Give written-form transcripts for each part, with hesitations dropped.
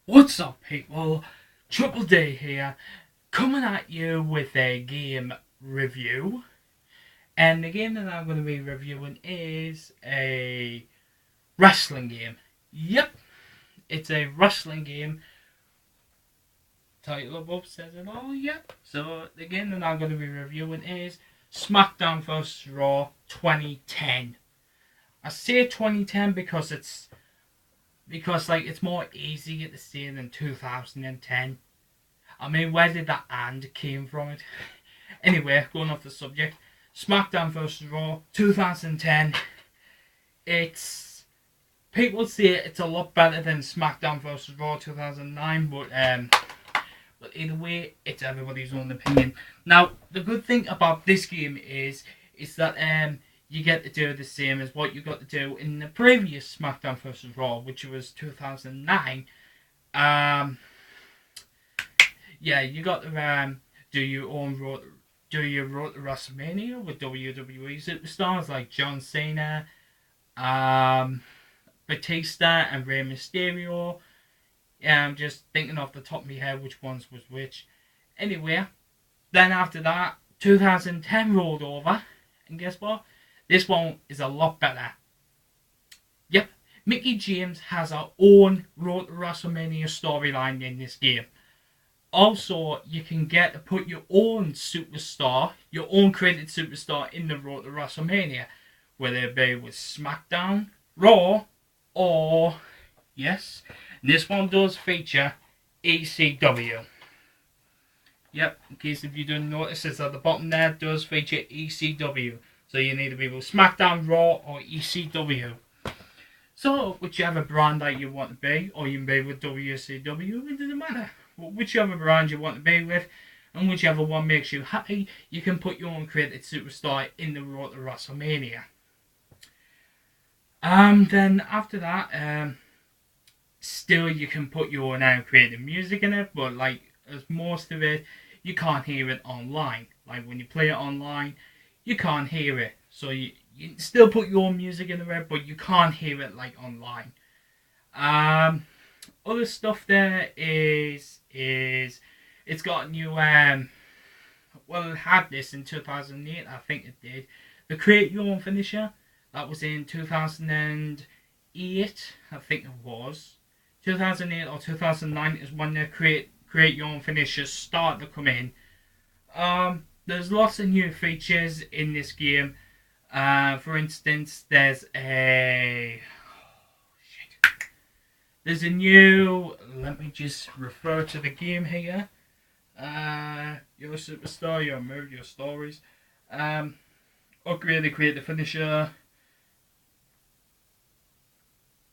What's up, people? Triple D here, coming at you with a game review. And the game that I'm going to be reviewing is a wrestling game. Yep, it's a wrestling game. Title above says it all, yep. So, the game that I'm going to be reviewing is Smackdown vs. Raw 2010. I say 2010 because it's more easier to say than 2010. I mean, where did that "and" came from it? Anyway, going off the subject, SmackDown vs. Raw 2010. It's People say it's a lot better than SmackDown vs. Raw 2009, but either way, it's everybody's own opinion. Now, the good thing about this game is that you get to do the same as what you got to do in the previous SmackDown vs. Raw, which was 2009. Yeah, you got to do your own road, do your road to WrestleMania with WWE superstars like John Cena, um, Batista, and Rey Mysterio. Yeah, I'm just thinking off the top of my head which ones was which. Anyway, then after that, 2010 rolled over, and guess what? This one is a lot better. Yep, Mickey James has her own Road to WrestleMania storyline in this game. Also, you can get to put your own superstar, your own created superstar in the Road to WrestleMania, whether it be with SmackDown, Raw, or, yes, this one does feature ECW. Yep, in case if you didn't notice, it's at the bottom there, it does feature ECW. So you need to be with SmackDown, Raw, or ECW. So, whichever brand that you want to be, or you can be with WCW, it doesn't matter. Whichever brand you want to be with, and whichever one makes you happy, you can put your own created superstar in the Road to WrestleMania. Then after that, still you can put your own created music in it, but as most of it, you can't hear it online. Like when you play it online, you can't hear it. So you still put your own music in there, but you can't hear it like online. Other stuff there is it's got a new well, it had this in 2008, I think it did. The Create Your Own Finisher, that was in 2008, I think it was. 2008 or 2009 is when the Create Your Own Finishers start to come in. There's lots of new features in this game. For instance, there's a new. Let me just refer to the game here. Your superstar, your move, your stories. Upgrade the create the finisher.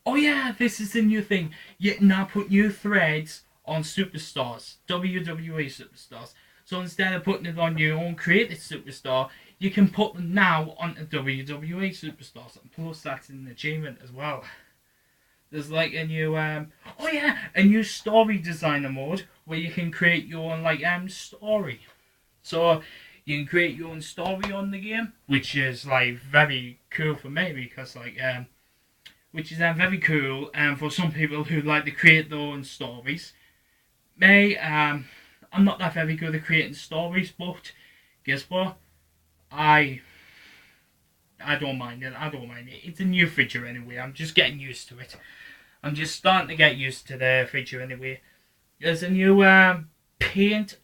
Oh yeah, this is the new thing. You can now put new threads on superstars, WWE superstars. So instead of putting it on your own created superstar, you can put them now on the WWE superstars. And plus, that's an achievement as well. There's like a new a new story designer mode where you can create your own story. So you can create your own story on the game, which is very cool for me because which is very cool for some people who like to create their own stories. Me, I'm not that very good at creating stories, but guess what? I don't mind it. I don't mind it. It's a new feature anyway. I'm just getting used to it. I'm just starting to get used to the feature anyway. There's a new paint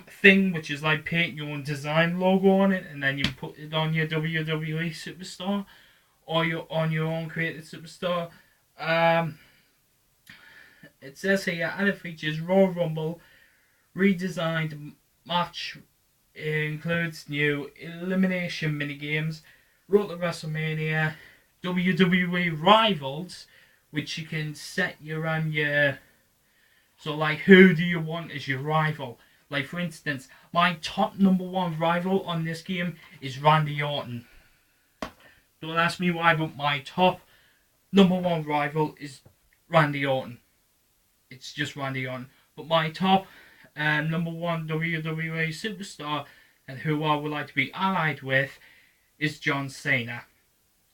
thing, which is like paint your own design logo on it, and then you put it on your WWE superstar or on your own created superstar. It says here other features: Raw Rumble, redesigned match. It includes new elimination minigames, Road to WrestleMania, WWE Rivals, which you can set your so who do you want as your rival? Like for instance, my top number one rival on this game is Randy Orton. Don't ask me why, but my top number one rival is Randy Orton. It's just Randy Orton. But my top number one WWE superstar and who I would like to be allied with is John Cena.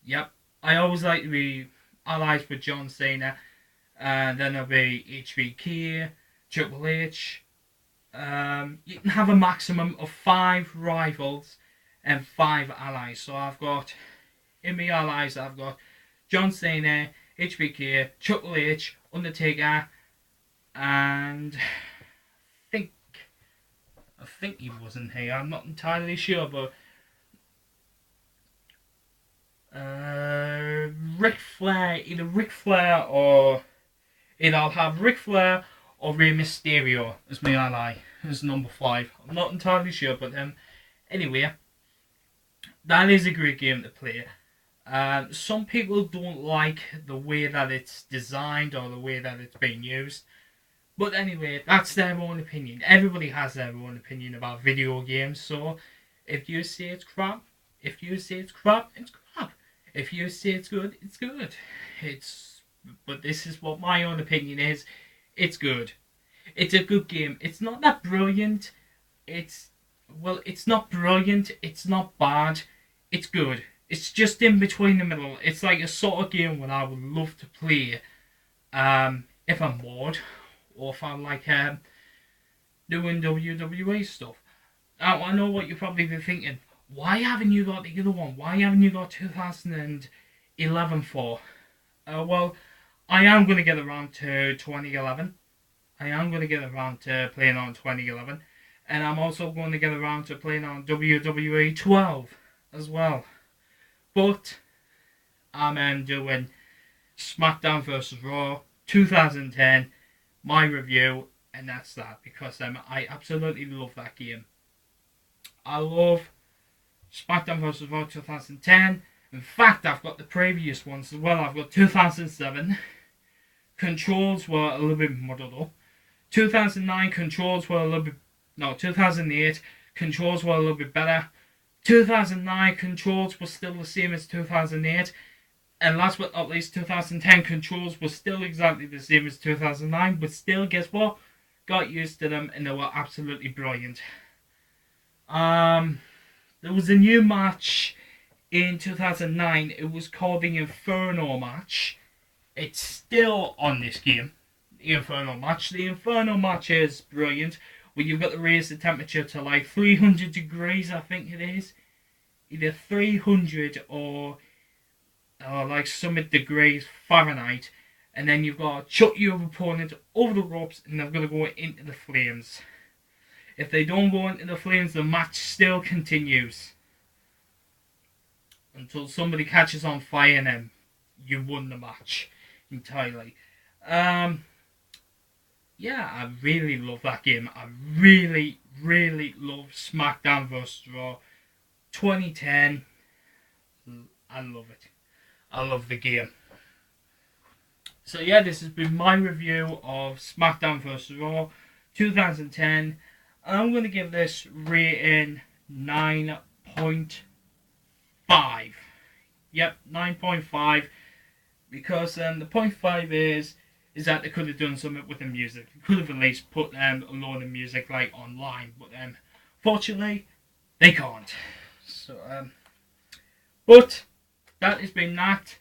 Yep, I always like to be allied with John Cena. and then there'll be HBK, Triple H. You can have a maximum of 5 rivals and 5 allies. So I've got, in my allies, I've got John Cena, HBK, Triple H, Undertaker, and I think he wasn't here. I'm not entirely sure, but Ric Flair, either Ric Flair or either I'll have Ric Flair or Rey Mysterio as my ally as number 5. I'm not entirely sure, but anyway, that is a great game to play. Some people don't like the way that it's designed or the way that it's being used. But anyway, that's their own opinion. Everybody has their own opinion about video games. So if you say it's crap, it's crap. If you say it's good, it's good. But this is what my own opinion is. It's good. It's a good game. It's not that brilliant. It's not brilliant. It's not bad. It's good. It's just in between the middle. It's like a sort of game that I would love to play if I'm bored or if I'm like doing WWE stuff. I know what you're probably thinking. Why haven't you got the other one? Why haven't you got 2011 for? Well, I am going to get around to 2011. I am going to get around to playing on 2011. And I'm also going to get around to playing on WWE 12 as well. But I'm doing Smackdown vs. Raw 2010, my review, and that's that. Because I absolutely love that game. I love Smackdown vs. Raw 2010. In fact, I've got the previous ones as well. I've got 2007. Controls were a little bit muddled up. 2009 controls were a little bit... No, 2008 controls were a little bit better. 2009 controls were still the same as 2008. And last but not least, 2010 controls were still exactly the same as 2009. But still, guess what? Got used to them and they were absolutely brilliant. There was a new match in 2009. It was called the Inferno match. It's still on this game. The Inferno match. The Inferno match is brilliant. Where you've got to raise the temperature to like 300 degrees, I think it is. Either 300 or like some degrees Fahrenheit. And then you've got to chuck your opponent over the ropes and they're going to go into the flames. If they don't go into the flames, the match still continues. Until somebody catches on fire and then you won the match entirely. Yeah, I really love that game. I really, really love Smackdown vs. Raw 2010. I love it. I love the game. So yeah, this has been my review of Smackdown vs. Raw 2010. I'm going to give this rating 9.5. Yep, 9.5. Because the 0.5 is that they could have done something with the music. They could have at least put a load of music like online, but fortunately they can't. So but that has been that.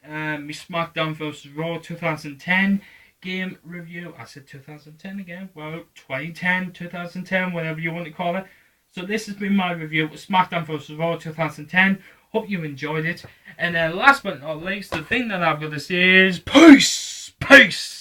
My Smackdown vs. Raw 2010 game review. I said 2010 again. Well, 2010, 2010, whatever you want to call it. So this has been my review of Smackdown vs. Raw 2010. Hope you enjoyed it. And then last but not least, the thing that I've got to say is peace! Peace!